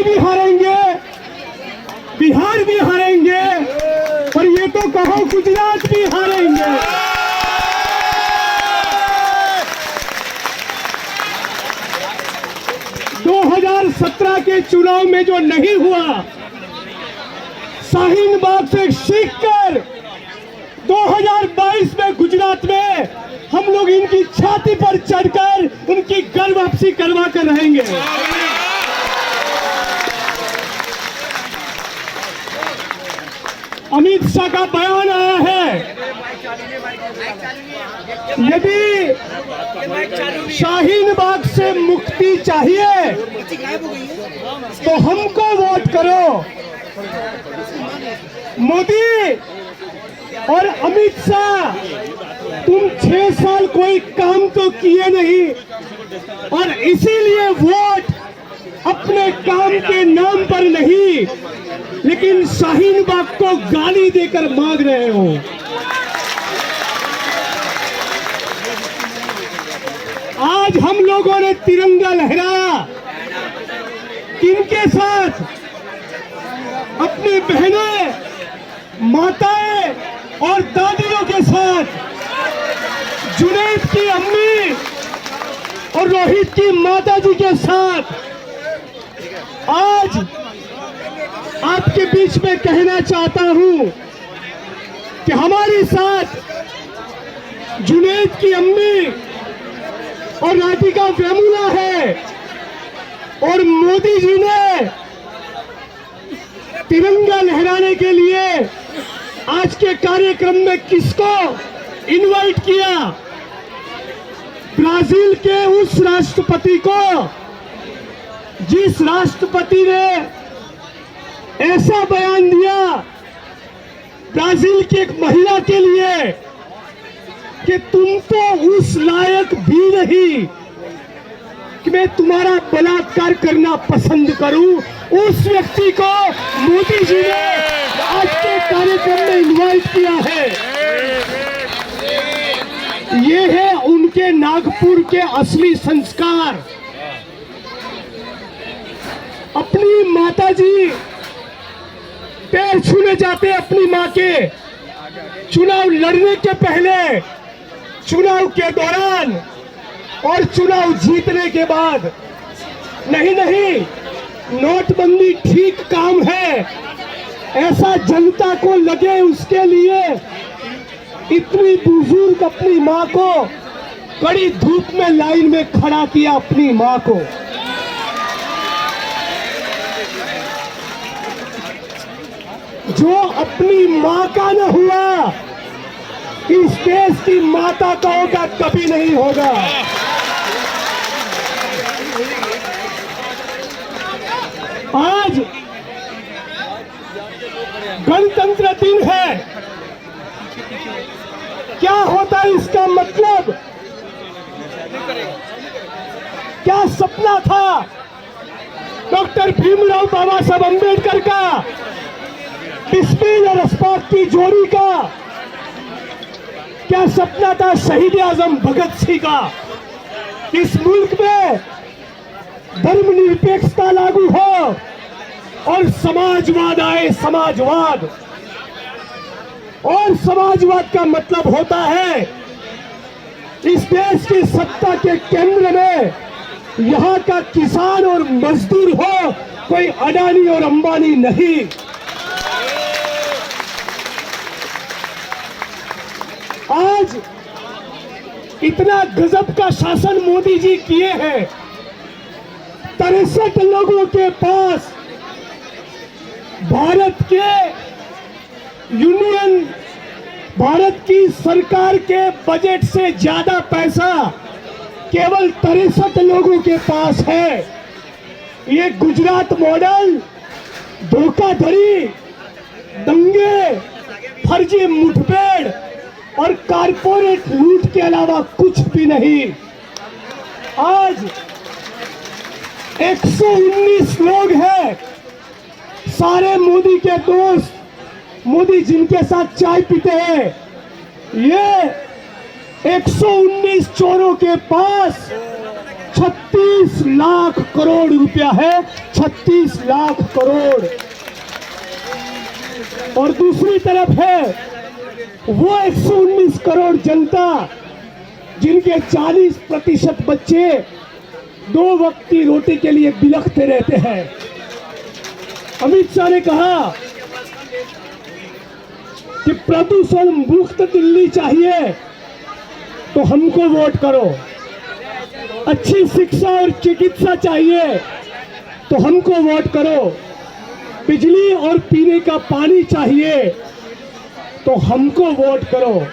UP भी हारेंगे, बिहार भी हारेंगे, और ये तो कहो गुजरात भी हारेंगे। 2017 के चुनाव में जो नहीं हुआ, शाहीन बाग से सीखकर 2022 में गुजरात में हम लोग इनकी छाती पर चढ़कर उनकी घर वापसी करवा कर रहेंगे। अमित शाह का बयान आया है, यदि शाहीन बाग से मुक्ति चाहिए तो हमको वोट करो। मोदी और अमित शाह, तुम 6 साल कोई काम तो किए नहीं, और इसीलिए वोट अपने काम के नाम पर नहीं, लेकिन शाहीन बाग को गाली देकर मांग रहे हो। आज हम लोगों ने तिरंगा लहराया, किनके साथ? अपनी बहनें, माताएं और दादियों के साथ। जुनैद की अम्मी और रोहित की माताजी के साथ। आज आपके बीच में कहना चाहता हूं कि हमारे साथ जुनैद की अम्मी और राधिका वेमुला है, और मोदी जी ने तिरंगा लहराने के लिए आज के कार्यक्रम में किसको इनवाइट किया? ब्राजील के उस राष्ट्रपति को, जिस राष्ट्रपति ने ऐसा बयान दिया ब्राजील की एक महिला के लिए कि तुम तो उस लायक भी नहीं कि मैं तुम्हारा बलात्कार करना पसंद करूं, उस व्यक्ति को मोदी जी ने आज के कार्यक्रम में इनवाइट किया है। ये है उनके नागपुर के असली संस्कार। अपनी माताजी पैर छूने जाते अपनी मां के, चुनाव लड़ने के पहले, चुनाव के दौरान और चुनाव जीतने के बाद। नहीं नहीं, नोटबंदी ठीक काम है, ऐसा जनता को लगे, उसके लिए इतनी बुजुर्ग अपनी मां को कड़ी धूप में लाइन में खड़ा किया, अपनी मां को। जो अपनी मां का न हुआ, इस देश की माता का होगा, कभी नहीं होगा। आज गणतंत्र दिन है, क्या होता है इसका मतलब? क्या सपना था डॉक्टर भीमराव बाबा साहब अंबेडकर का, बिस्मिल और अस्पात की जोड़ी का? क्या सपना था शहीद आजम भगत सिंह का? इस मुल्क में धर्मनिरपेक्षता लागू हो और समाजवाद आए, समाजवाद। और समाजवाद का मतलब होता है इस देश की सत्ता के केंद्र में यहाँ का किसान और मजदूर हो, कोई अडानी और अंबानी नहीं। आज इतना गजब का शासन मोदी जी किए हैं। 63 लोगों के पास भारत की सरकार के बजट से ज्यादा पैसा केवल 63 लोगों के पास है। ये गुजरात मॉडल धोखाधड़ी, दंगे, फर्जी मुठभेड़ और कारपोरेट लूट के अलावा कुछ भी नहीं। आज 119 लोग हैं, सारे मोदी के दोस्त, मोदी जिनके साथ चाय पीते हैं। ये 119 चोरों के पास 36 36 लाख करोड़ रुपया है, 36 लाख करोड़। और दूसरी तरफ है वो 119 करोड़ जनता जिनके 40% बच्चे 2 वक्त की रोटी के लिए बिलखते रहते हैं। अमित शाह ने कहा कि प्रदूषण मुक्त दिल्ली चाहिए तो हमको वोट करो, अच्छी शिक्षा और चिकित्सा चाहिए तो हमको वोट करो, बिजली और पीने का पानी चाहिए तो हमको वोट करो।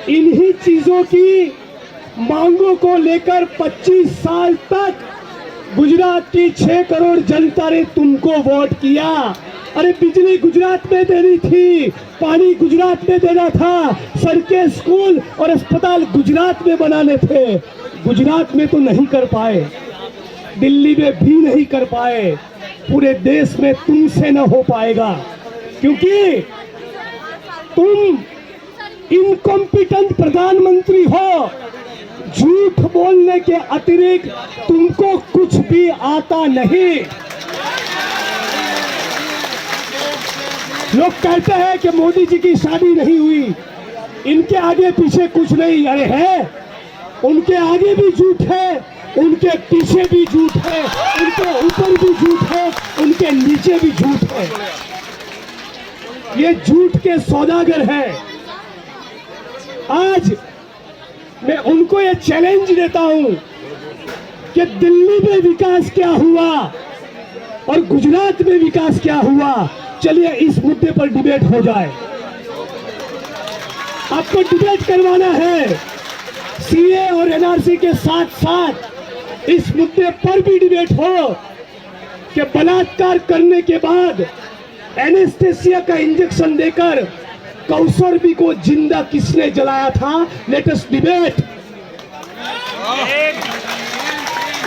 इन्हीं चीजों की मांगों को लेकर 25 साल तक गुजरात की 6 करोड़ जनता ने तुमको वोट किया। अरे बिजली गुजरात में देनी थी, पानी गुजरात में देना था, सड़कें, स्कूल और अस्पताल गुजरात में बनाने थे। गुजरात में तो नहीं कर पाए, दिल्ली में भी नहीं कर पाए, पूरे देश में तुमसे न हो पाएगा, क्योंकि तुम इनकॉम्पिटेंट प्रधानमंत्री हो। झूठ बोलने के अतिरिक्त तुमको कुछ भी आता नहीं। लोग कहते हैं कि मोदी जी की शादी नहीं हुई, इनके आगे पीछे कुछ नहीं। अरे है, उनके आगे भी झूठ है, उनके पीछे भी झूठ है, उनके ऊपर भी झूठ है, उनके नीचे भी झूठ है। ये झूठ के सौदागर हैं। आज मैं उनको ये चैलेंज देता हूं कि दिल्ली में विकास क्या हुआ और गुजरात में विकास क्या हुआ। चलिए इस मुद्दे पर डिबेट हो जाए। आपको डिबेट करवाना है, सीए और एनआरसी के साथ साथ इस मुद्दे पर भी डिबेट हो कि बलात्कार करने के बाद एनेस्थेसिया का इंजेक्शन देकर कौसरबी को जिंदा किसने जलाया था। Let us debate.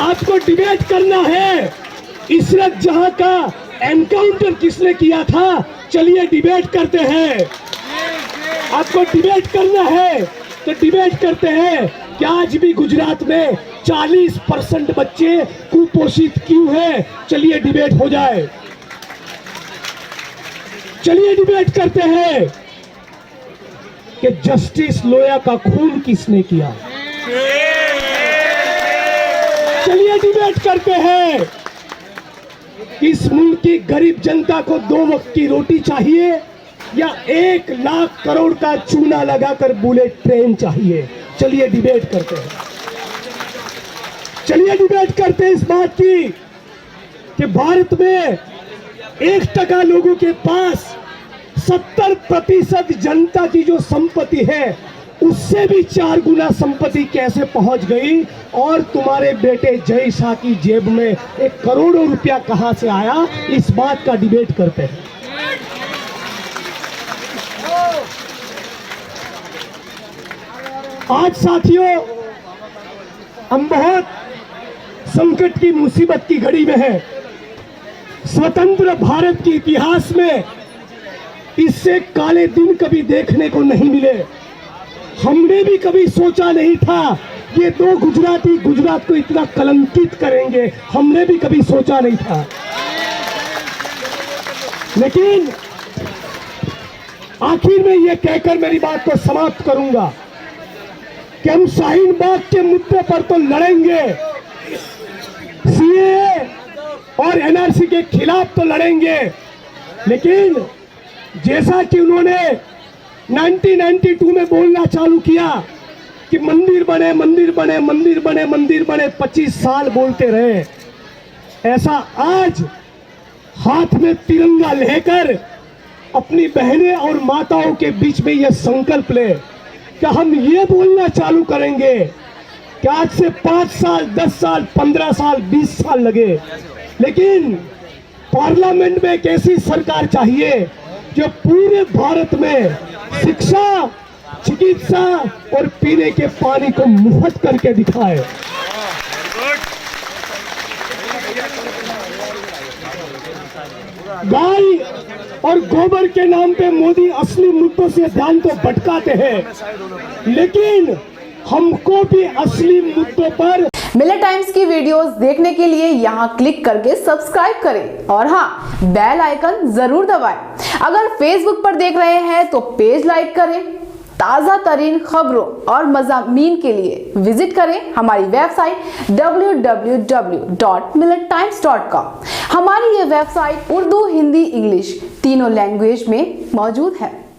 आपको डिबेट करना है, इशरत जहां का एनकाउंटर किसने किया था। चलिए डिबेट करते हैं। आपको डिबेट करना है तो डिबेट करते हैं कि आज भी गुजरात में 40% बच्चे कुपोषित क्यों हैं। चलिए डिबेट हो जाए। चलिए डिबेट करते हैं कि जस्टिस लोया का खून किसने किया। चलिए डिबेट करते हैं, इस मुल्क की गरीब जनता को 2 वक्त की रोटी चाहिए या 1 लाख करोड़ का चूना लगाकर बुलेट ट्रेन चाहिए। चलिए डिबेट करते हैं। चलिए डिबेट करते हैं इस बात की कि भारत में 1% लोगों के पास 70% जनता की जो संपत्ति है उससे भी 4 गुना संपत्ति कैसे पहुंच गई और तुम्हारे बेटे जय शाह की जेब में 1 करोड़ों रुपया कहां से आया। इस बात का डिबेट करते हैं। आज साथियों, हम बहुत संकट की, मुसीबत की घड़ी में हैं। स्वतंत्र भारत के इतिहास में इससे काले दिन कभी देखने को नहीं मिले। हमने भी कभी सोचा नहीं था ये 2 गुजराती गुजरात को इतना कलंकित करेंगे। हमने भी कभी सोचा नहीं था। लेकिन आखिर में ये कहकर मेरी बात को समाप्त करूंगा कि हम शाहीन बाग के मुद्दे पर तो लड़ेंगे, सीए और एनआरसी के खिलाफ तो लड़ेंगे, लेकिन जैसा कि उन्होंने 1992 में बोलना चालू किया कि मंदिर बने, मंदिर बने, मंदिर बने, मंदिर बने, 25 साल बोलते रहे, ऐसा आज हाथ में तिरंगा लेकर अपनी बहनें और माताओं के बीच में यह संकल्प ले कि हम ये बोलना चालू करेंगे कि आज से 5 साल, 10 साल, 15 साल, 20 साल लगे, लेकिन पार्लियामेंट में एक ऐसी सरकार चाहिए जो पूरे भारत में शिक्षा, चिकित्सा और पीने के पानी को मुफ्त करके दिखाए। गाय और गोबर के नाम पे मोदी असली मुद्दों से ध्यान तो भटकाते हैं, लेकिन हमको भी असली मुद्दों पर मिलेट टाइम्स की वीडियोस देखने के लिए यहाँ क्लिक करके सब्सक्राइब करें और हाँ, बेल आइकन जरूर दबाएं। अगर फेसबुक पर देख रहे हैं तो पेज लाइक करें। ताज़ा तरीन खबरों और मज़ामीन के लिए विजिट करें हमारी वेबसाइट www.millettimes.com। हमारी ये वेबसाइट उर्दू, हिंदी, इंग्लिश तीनों लैंग्वेज में मौजूद है।